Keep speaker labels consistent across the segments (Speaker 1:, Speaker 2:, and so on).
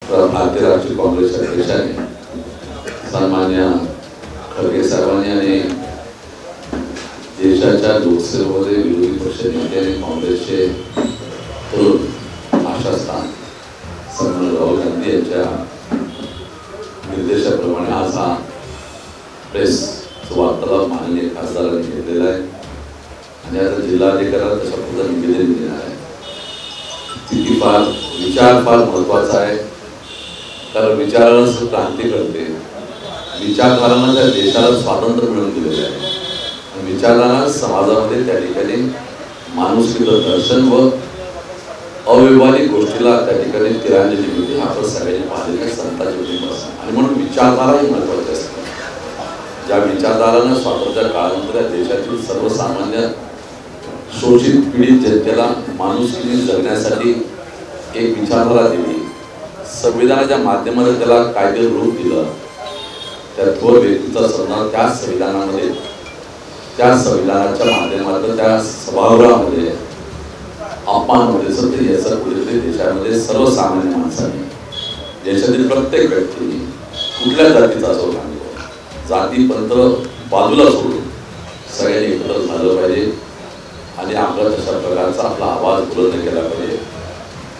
Speaker 1: भारतीय राष्ट्रीय काँग्रेसच्या अध्यक्षाने सन्मान्य खरगे साहेबांनी आणि देशाच्या लोकसभेमध्ये विरोधी पक्ष नेते आणि काँग्रेसचे तरुण आशास्थान सन्मान्य राहुल गांधी यांच्या निर्देशाप्रमाणे आज हा प्रेस वार्तालाप माननीय खासदारांनी घेतलेला आहे आणि आता जिल्हाधिकाऱ्याला तशा पद्धतीने निवेदन देणार आहे। ती फार विचार फार महत्वाचा आहे, कारण विचारांनाच क्रांती करते। विचारधारांना त्या देशाला स्वातंत्र्य मिळवून दिलेले आहे आणि विचारांना समाजामध्ये त्या ठिकाणी माणुसकीचं दर्शन व अव्यवहारिक गोष्टीला त्या ठिकाणी तिरांजली मिळते। आपण सगळ्यांनी पाहिलेल्या संतांची उद्दिष्ट आणि म्हणून विचारधारा ही महत्वाची असते। ज्या विचारधारांना स्वातंत्र्य काळानंतर देशातील सर्वसामान्य शोषित पीडित जनतेला माणुसकीने जगण्यासाठी एक विचारधारा दिली, संविधानाच्या माध्यमातून त्याला कायदे रूप दिलं, त्या थोर व्यक्तीचा सन्मान त्या संविधानामध्ये त्या संविधानाच्या माध्यमातून त्या सभागृहामध्ये अपमानमध्ये सत्य याचा कुठेतरी देशामध्ये सर्वसामान्य माणसाने देशातील प्रत्येक व्यक्तीने कुठल्या जातीचा असो जाती पंथ बाजूला सोडून सगळ्यांनी एकत्र झालं पाहिजे आणि आपला तशा प्रकारचा आपला आवाज बुलंद केला पाहिजे।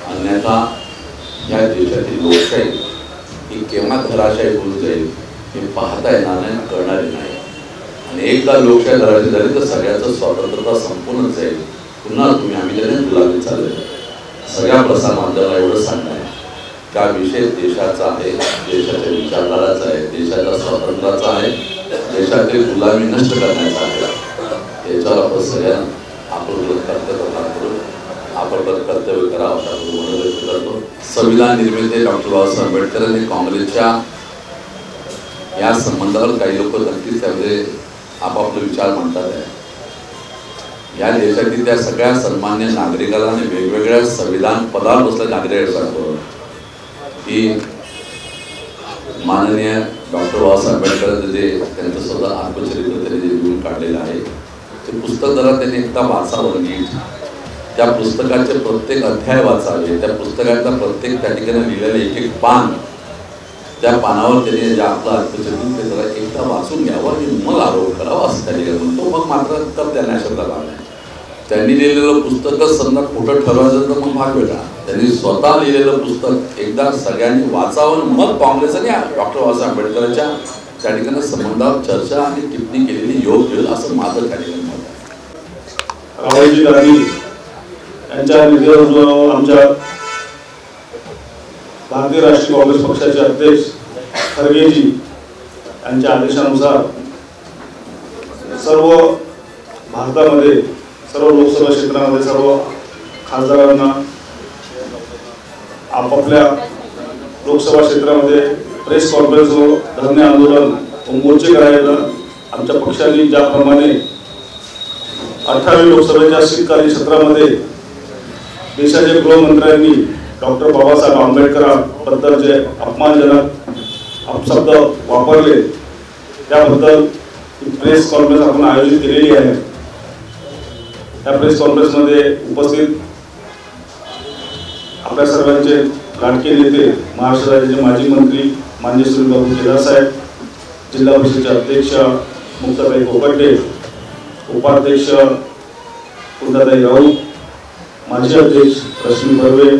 Speaker 1: अन्यथा या देशातील लोकशाही ही केव्हा धराशायी होऊन जाईल हे पाहता येणार नाही, कळणार नाही आणि एकदा लोकशाही धराशायी झाली तर सगळ्याचं स्वातंत्र्यता संपूर्ण जाईल। पुन्हा तुम्ही आम्ही त्याने गुलामी चालले। सगळ्या प्रसार माध्यमाला एवढं सांगणं आहे का विषय देशाचा आहे, देशाच्या विचारधाराचा आहे, देशाच्या स्वातंत्र्याचा आहे, देशातील गुलामी नष्ट करण्याचा आहे। याच्यावर आपण सगळ्यांना आपण कर्तव्य करावं असा व्यक्त करतो। संविधान निर्माते डॉक्टर बाबासाहेब आंबेडकर आणि काँग्रेसच्या या संबंधावर काही लोक नक्कीच त्यामध्ये आपापले विचार मांडतात आहे। या देशातील त्या सगळ्या सन्मान्य नागरिकाला आणि वेगवेगळ्या संविधान पदावर बसलेल्या नागरिकांसाठी की माननीय डॉक्टर बाबासाहेब आंबेडकर जे त्यांचं स्वतः आत्मचरित्र त्यांनी जे लिहून काढलेलं आहे ते पुस्तक जरा त्यांनी एकदा वाचावं नीट। त्या पुस्तकाचे प्रत्येक अध्याय वाचावे, त्या पुस्तकाचा प्रत्येक त्या ठिकाणी लिहिलेलं एक एक पान त्या पानावर त्यांनी जे आपलं आत्मचरित्र ते जरा एकदा वाचून घ्यावं आणि मग आरोप करावा असं त्या ठिकाणी म्हणतो। मग मात्र तर त्यांना शब्द लागला त्यांनी लिहिलेलं पुस्तकच समजा खोटं ठरवायचं तर मग भाग वेगळा। त्यांनी स्वतः लिहिलेलं पुस्तक एकदा सगळ्यांनी वाचावं मग काँग्रेस आणि डॉक्टर बाबासाहेब आंबेडकरांच्या त्या ठिकाणी संबंधावर चर्चा आणि टिप्पणी केलेली योग्य होईल असं माझं त्या ठिकाणी मत आहे।
Speaker 2: राहुलजी गांधी यांच्या निर्देशानुसार आमच्या भारतीय राष्ट्रीय काँग्रेस पक्षाचे अध्यक्ष खरगेजी यांच्या आदेशानुसार सर्व भारतामध्ये सर्व लोकसभा क्षेत्रामध्ये सर्व खासदारांना आपापल्या लोकसभा क्षेत्रामध्ये प्रेस कॉन्फरन्स व धरणे आंदोलन व मोर्चे करायला आमच्या पक्षाने ज्याप्रमाणे 18व्या लोकसभेच्या शीतकालीन सत्रामध्ये देशाच्या गृहमंत्र्यांनी डॉक्टर बाबासाहेब आंबेडकरांबद्दल जे अपमानजनक अपशब्द वापरले त्याबद्दल प्रेस कॉन्फरन्स आपण आयोजित केलेली आहे। या प्रेस कॉन्फरन्समध्ये उपस्थित आपल्या सर्वांचे लाडके नेते महाराष्ट्र राज्याचे माजी मंत्री माननीय श्री बाबू केदार साहेब, जिल्हा परिषदेचे अध्यक्ष मुक्ताताई कोकटे, उपाध्यक्ष कुंदाताई राऊत, माजी अध्यक्ष रश्मी बर्वे,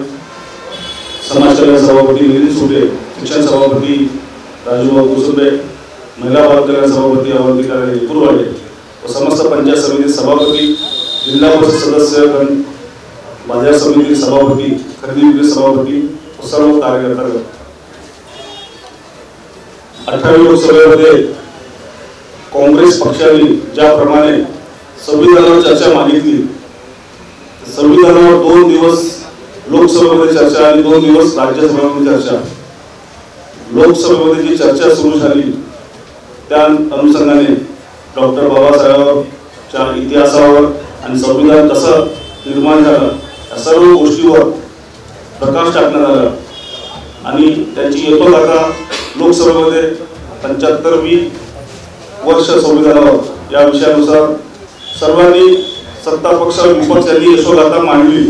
Speaker 2: समाज कल्याण सभापती नितीन सुटे, शिक्षण सभापती राजूभाऊ कुसुंबे, महिला बाल कल्याण सभापती अवंतिका पुरवाडे व समस्त पंचायत समिती सभापती, जिल्हा परिषद सदस्य, बाजार समिती सभापती, खरेदी विक्री सभापती व सर्व कार्यकर्ते 18व्या लोकसभेमध्ये काँग्रेस पक्षाने ज्याप्रमाणे संविधानावर चर्चा मागितली, संविधानावर 2 दिवस लोकसभेमध्ये चर्चा आणि 2 दिवस राज्यसभेमध्ये चर्चा। लोकसभेमध्ये जी चर्चा सुरू झाली त्या अनुषंगाने डॉक्टर बाबासाहेबांच्या इतिहासावर आणि संविधान कसं निर्माण झालं या सर्व गोष्टीवर प्रकाश टाकण्यात आला आणि त्यांची यथोगाथा लोकसभेमध्ये 75वी वर्ष संविधानावर या विषयानुसार सर्वांनी सत्ता पक्ष विपक्ष यांनी यशोगाथा मांडली,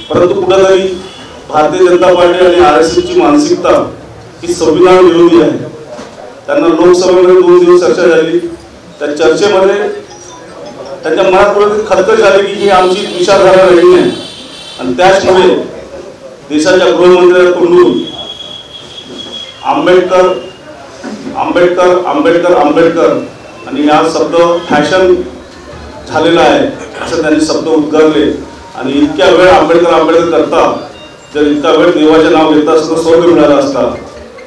Speaker 2: परंतु कुठेतरी भारतीय जनता पार्टी आणि RSSची मानसिकता ही संविधान विरोधी आहे. त्यांना लोकसभेमध्ये 2 दिवस चर्चा झाली. त्या चर्चेमध्ये त्यांच्या मनात खदखद झाली की ही आमची विचारधारा नाही आहे आणि त्याचमुळे देशाच्या गृहमंत्र्यांकडून आंबेडकर आंबेडकर आंबेडकर आंबेडकर आणि हा शब्द फॅशन झालेला आहे असं त्यांनी शब्द उद्गारले. आणि इतक्या वेळ आंबेडकर आंबेडकर करता जर इतका वेळ देवाचे नाव घेता असतं तर स्वर्ग मिळाला असता.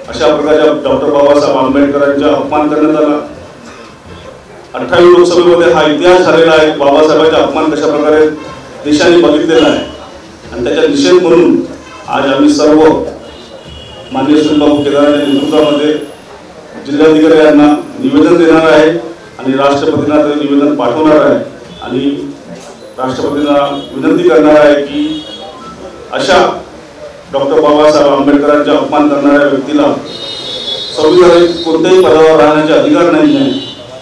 Speaker 2: अशा प्रकारच्या डॉक्टर बाबासाहेब आंबेडकरांचा अपमान करण्यात आला. 28 लोकसभेमध्ये हा इतिहास झालेला आहे. बाबासाहेबांचा अपमान कशा प्रकारे देशाने बघितलेला आहे आणि त्याचा निषेध म्हणून आज आम्ही सर्व माननीय श्रीबाबू केदारांच्या नेतृत्वामध्ये जिल्हाधिकारी यांना निवेदन देणार आहे आणि राष्ट्रपतींना ते निवेदन पाठवणार आहे आणि राष्ट्रपतींना विनंती करणार आहे की अशा डॉक्टर बाबासाहेब आंबेडकरांचा अपमान करणाऱ्या व्यक्तीला संविधानात कोणत्याही पदावर राहण्याचे अधिकार नाही आहे.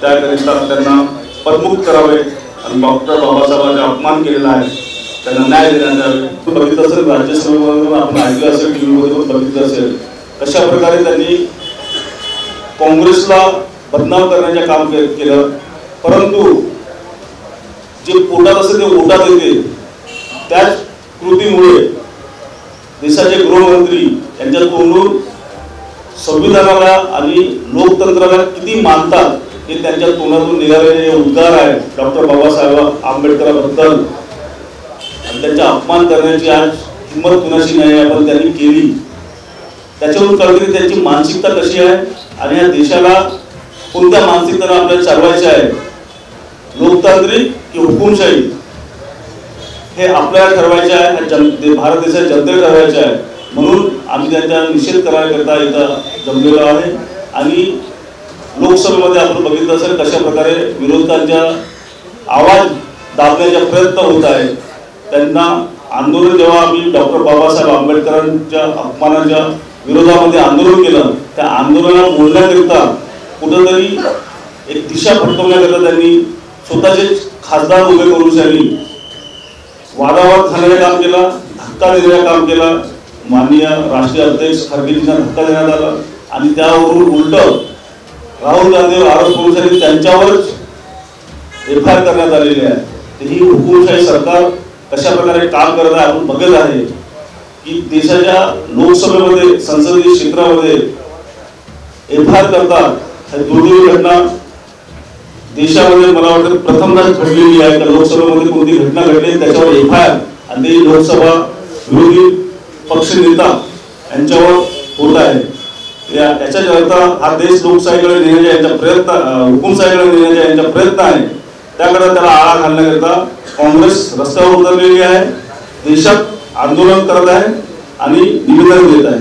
Speaker 2: त्याकरिता त्यांना पदमुक्त करावे आणि डॉक्टर बाबासाहेबांचा अपमान केलेला आहे त्यांना न्याय देण्यात यावे. बघितलं असेल राज्यसभेमधून आपण ऐकलं असेल, टीव्हीमध्ये पण बघितलं असेल कशा प्रकारे त्यांनी काँग्रेसला बदनाम करण्याचे काम केलं. परंतु जे पोटात असेल ते ओटात येते. त्याच कृतीमुळे देशाचे गृहमंत्री यांच्या तोंडून संविधानाला आणि लोकतंत्राला किती मानतात हे त्यांच्या तोंडातून निघालेले उद्गार आहेत डॉक्टर बाबासाहेब आंबेडकरांबद्दल आणि त्यांचा अपमान करण्याची आज हिंमत कुणाशी नाही आहे पण त्यांनी केली. त्याच्यावरून कळते की त्यांची मानसिकता कशी आहे आणि या देशाला कोणत्या मानसिकतेने आपल्याला चालवायचे आहे, लोकतांत्रिक की हुकुमशाही हे आपल्याला ठरवायचे आहे, भारत देशाच्या जनतेला ठरवायचे आहे. म्हणून आम्ही त्यांचा निषेध करण्याकरता इथं जमलेलो आहे. आणि लोकसभेमध्ये आपण बघितलं असेल कशा प्रकारे विरोधकांच्या आवाज दाबण्याचा प्रयत्न होत आहे. त्यांना आंदोलन जेव्हा आम्ही डॉक्टर बाबासाहेब आंबेडकरांच्या अपमानाच्या विरोधामध्ये आंदोलन केलं त्या आंदोलनाला मोडण्याकरिता कुठंतरी एक दिशा फटकवण्याकरता त्यांनी स्वतःचे खासदार उभे करून त्यांनी वादावाद घालण्याचं काम केलं, धक्का देण्याचं काम केलं. माननीय राष्ट्रीय अध्यक्ष खरगेजींना धक्का देण्यात आला आणि त्यावरून उलट राहुल गांधीवर आरोप करून त्यांच्यावरच FIR करण्यात आलेली आहे. ही हुकुमशाही सरकार कशा प्रकारे काम करत आहे आपण बघत आहे की देशाच्या लोकसभेमध्ये संसदीय क्षेत्रामध्ये FIR करतात. ही दुर्दैवी घटना देशामध्ये मला वाटतं प्रथमच घडलेली आहे. लोकसभेमध्ये कोणती घटना घडली त्याच्यावर FIR आणि ते लोकसभा विरोधी पक्षनेता यांच्यावर होत आहे. याच्याकरता हा देश लोकशाहीकडे नेण्याचा यांचा प्रयत्न, हुकुमशाहीकडे नेण्याचा यांचा प्रयत्न आहे. त्याकडे त्याला आळा घालण्याकरता काँग्रेस रस्त्यावर उतरलेली आहे, देशात आंदोलन करत आहे आणि निवेदन देत आहे.